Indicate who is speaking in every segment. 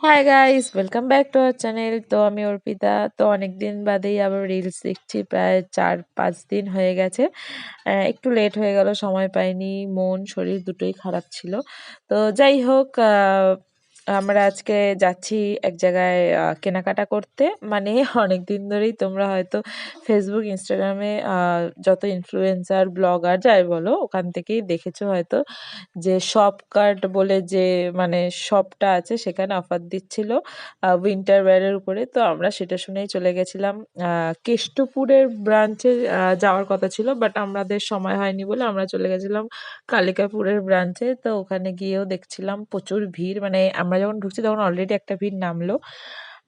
Speaker 1: Hi guys, welcome back to our channel. তো আমি অর্পিতা। তো অনেকদিন বাদেই আবার রিলস দেখছি, প্রায় 4-5 দিন হয়ে গেছে। একটু লেট হয়ে গেল, সময় পাইনি, মন শরীর দুটোই খারাপ ছিল। তো যাই হোক, আমরা আজকে যাচ্ছি এক জায়গায় কেনাকাটা করতে। মানে অনেক দিন ধরেই তোমরা হয়তো ফেসবুক ইনস্টাগ্রামে যত ইনফ্লুয়েন্সার ব্লগার যাই বলো ওখান থেকেই দেখেছো হয়তো, যে শপ কার্ট বলে যে মানে শপটা আছে, সেখানে অফার দিচ্ছিল উইন্টার ওয়্যারের উপরে। তো আমরা সেটা শুনেই চলে গেছিলাম। কেষ্টপুরের ব্রাঞ্চে যাওয়ার কথা ছিল, বাট আমাদের সময় হয়নি বলে আমরা চলে গেছিলাম কালিকাপুরের ব্রাঞ্চে। তো ওখানে গিয়েও দেখছিলাম প্রচুর ভিড়, মানে আমরা যখন ঢুকছি তখন অলরেডি একটা ভিড় নামলো,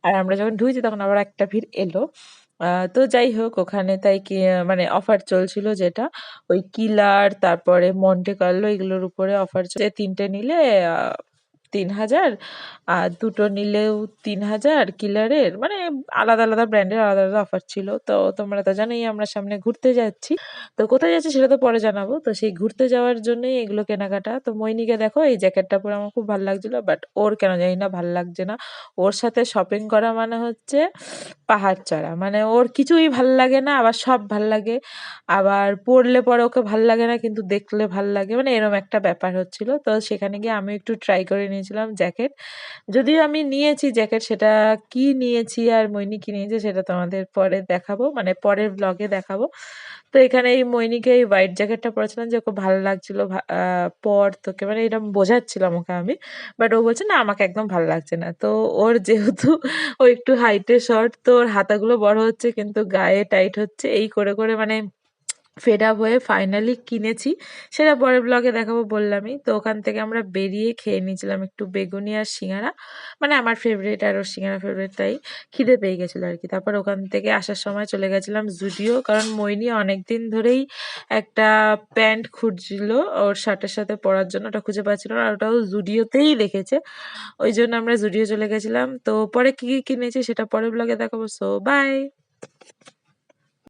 Speaker 1: আর আমরা যখন ঢুকছি তখন আবার একটা ভিড় এলো। তো যাই হোক, ওখানে তাই কি মানে অফার চলছিল, যেটা ওই কিলার তারপরে মন্টে কার্লো এগুলোর উপরে অফার চলছে। 3টে নিলে 3000, আর 2টো নিলেও 3000 কিলারের, মানে আলাদা আলাদা ব্র্যান্ডের আলাদা আলাদা অফার ছিল। তো তোমরা তো জানোই আমরা সামনে ঘুরতে যাচ্ছি। তো কোথায় যাচ্ছি সেটা তো পরে জানাবো। তো সেই ঘুরতে যাওয়ার জন্যই এগুলো কেনাকাটা। তো মইনিকে দেখো, এই জ্যাকেটটা পরে আমার খুব ভালো লাগছিল, বাট ওর কেন জানি না ভাল লাগছে না। ওর সাথে শপিং করা মানে হচ্ছে পাহাড় চড়া, মানে ওর কিছুই ভাল লাগে না, আবার সব ভাল লাগে। আবার পরলে পরে ওকে ভাল লাগে না, কিন্তু দেখলে ভাল লাগে, মানে এরকম একটা ব্যাপার হচ্ছিল। তো সেখানে গিয়ে আমি একটু ট্রাই করে নিয়েছিলাম জ্যাকেট। যদিও আমি নিয়েছি জ্যাকেট, সেটা কি নিয়েছি আর মইনি কি নিয়েছে সেটা তোমাদের পরে দেখাবো, মানে পরের ব্লগে দেখাবো। তো এখানে এই মইনিকে এই হোয়াইট জ্যাকেটটা পরেছিলাম, যে ওকে ভালো লাগছিল, পর তোকে, মানে এরকম বোঝাচ্ছিলাম ওকে আমি। বাট ও বলছে না আমাকে একদম ভালো লাগছে না। তো ওর যেহেতু ও একটু হাইটে শর্ট, তো ওর হাতাগুলো বড় হচ্ছে কিন্তু গায়ে টাইট হচ্ছে, এই করে করে মানে ফেড আপ হয়ে ফাইনালি কিনেছি। সেটা পরের ব্লগে দেখাবো বললামই। তো ওখান থেকে আমরা বেরিয়ে খেয়ে নিয়েছিলাম একটু বেগুনি আর সিঙ্গারা, মানে আমার ফেভারিট, আর ওর সিঙ্গারা ফেভারিট, তাই খিদে পেয়ে গেছিলো আর কি। তারপর ওখান থেকে আসার সময় চলে গেছিলাম জুডিও, কারণ মইনি অনেকদিন ধরেই একটা প্যান্ট খুঁজছিল ওর শার্টের সাথে পরার জন্য, ওটা খুঁজে পাচ্ছিল না, আর ওটাও জুডিওতেই দেখেছে। ওই জন্য আমরা জুডিও চলে গেছিলাম। তো পরে কি কি কিনেছি সেটা পরের ব্লগে দেখাবো। So by.